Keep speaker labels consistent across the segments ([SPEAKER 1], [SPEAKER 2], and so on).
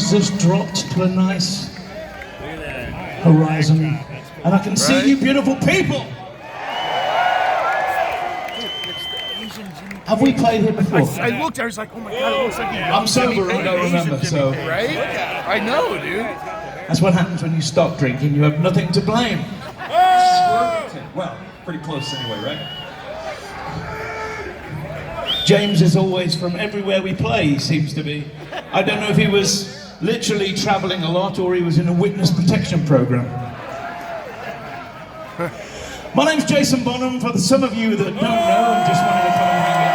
[SPEAKER 1] has just dropped to a nice horizon, and I can see you beautiful people. Have we played here before?
[SPEAKER 2] I looked, I was like, oh my god, it looks like
[SPEAKER 1] I'm sober, I don't remember, so...
[SPEAKER 2] Right? I know, dude.
[SPEAKER 1] That's what happens when you stop drinking, you have nothing to blame.
[SPEAKER 3] Well, pretty close anyway, right?
[SPEAKER 1] James is always from everywhere we play, he seems to be. I don't know if he was literally traveling a lot or he was in a witness protection program. My name's Jason Bonham. For some of you that don't know and just wanted to come and hang out.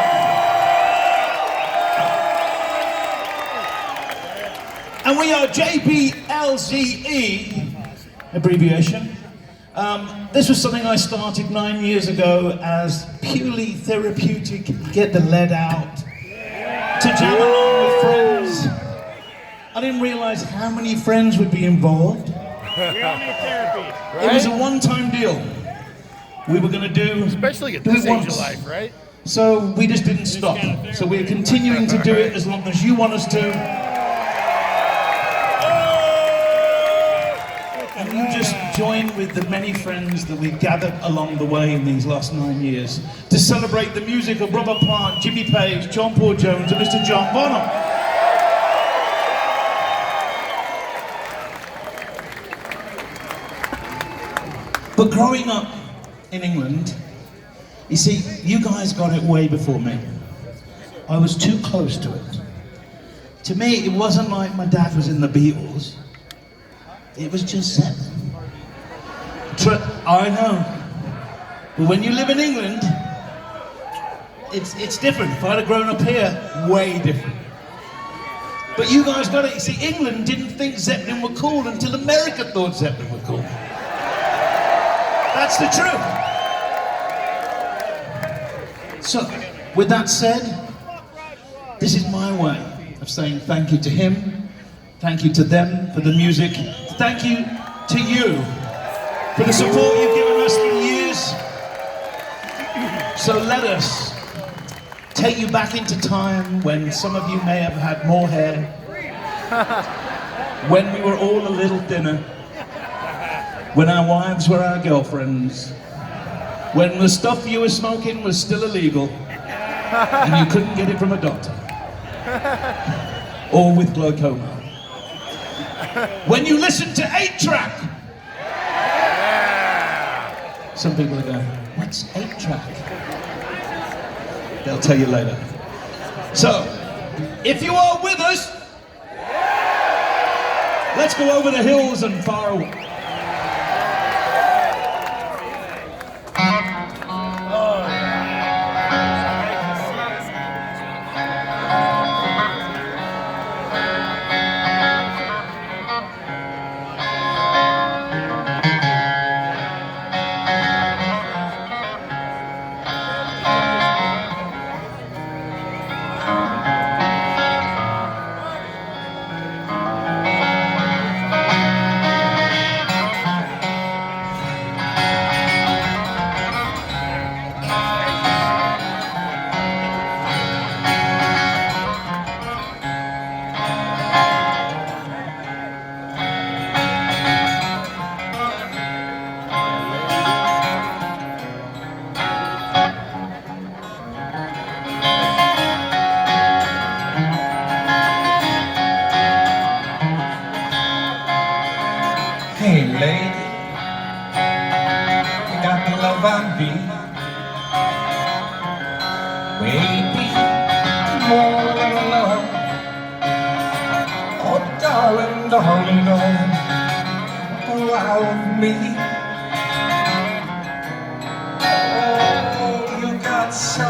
[SPEAKER 1] And we are JBLZE, abbreviation. This was something I started 9 years ago as purely therapeutic, get the lead out, to jam along with friends. I didn't realize how many friends would be involved. It was a one-time deal. We were going to do,
[SPEAKER 2] especially at this age of life, right?
[SPEAKER 1] So we just didn't stop. So we're continuing to do it as long as you want us to. And you just join with the many friends that we've gathered along the way in these last 9 years to celebrate the music of Robert Plant, Jimmy Page, John Paul Jones, and Mr. John Bonham. But growing up in England, you see, you guys got it way before me. I was too close to it. To me, it wasn't like my dad was in the Beatles. It was just Zeppelin. I know. But when you live in England, it's different. If I'd have grown up here, way different. But you guys got it. You see, England didn't think Zeppelin were cool until America thought Zeppelin were cool. That's the truth. So, with that said, this is my way of saying thank you to him, thank you to them for the music, thank you to you for the support you've given us for years. So let us take you back into time when some of you may have had more hair, when we were all a little thinner, when our wives were our girlfriends, when the stuff you were smoking was still illegal and you couldn't get it from a doctor or with glaucoma. When you listened to 8-track. Some people are going, what's 8-track? They'll tell you later. So, if you are with us, let's go over the hills and far away.
[SPEAKER 4] Hey lady, you got the love on me. Baby, more than love. Oh darling, darling, darling, go out with me. Oh, you got so